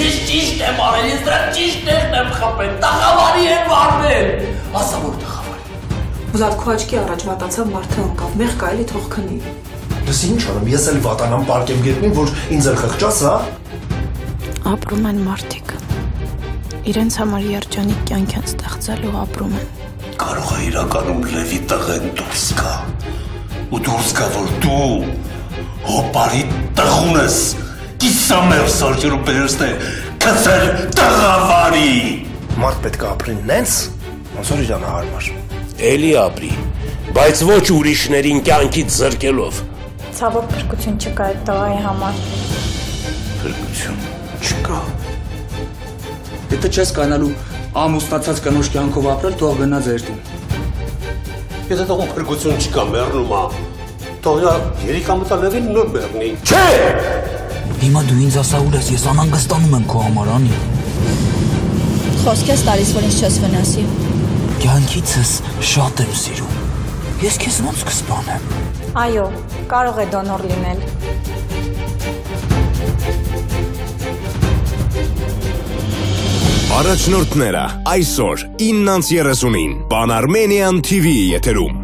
Ես ճիշտ եմ արել, ես դրա ճիշտ տեղն եմ խփել, տաղավարի եմ վարվել։ Ասա որ տաղավարի։ Ուզատ քո աչքի առաջ վատացավ մարդը ընկավ, մեղ կա էլի թող քնի։ Դες ինչ անեմ, ես էլ վատանամ պարկեմ գետնին, որ ինձ էլ խղճաս, հա։ Ապրում են մարդիկ։ Իրենց համար երջանիկ կյանք են ստեղծել ու ապրում են։ Կարող է իրականում Լևի տղեն դուրս գա։ Ու դուրս գա, որ դու հոպարի տղուն ես, կիսամեր սարջերու բերսն է, կծել տղավարի։ Մարդ պետք է ապրին նենց, ոնց որ իրան հարմար։ Էլի ապրի, բայց ոչ ուրիշներին կյանքից զրկելով։ Ցավոք փրկություն չկա այդ տղայի համար։ Փրկություն չկա։ Եթե չես կանալու ամուսնացած կնոջ կյանքով ապրել, թող գնա ձեր տուն։ Եթե տղուն փրկություն չկա, մեռնում է, թող երիկամտա Լևին նոր մեռնի։ Չէ! Հիմա դու ինձ ասա ուր ես, ես անհանգստանում եմ քո համար, անի։ Խոսք ես տալիս, որ ինձ չես վնասի։ Կյանքիցս շատ եմ սիրում։ Ես քեզ ոնց կսպանեմ։ Այո, կարող է դոնոր լինել։ Առաջնորդները այսօր 9:30-ին Pan Armenian TV եթերում։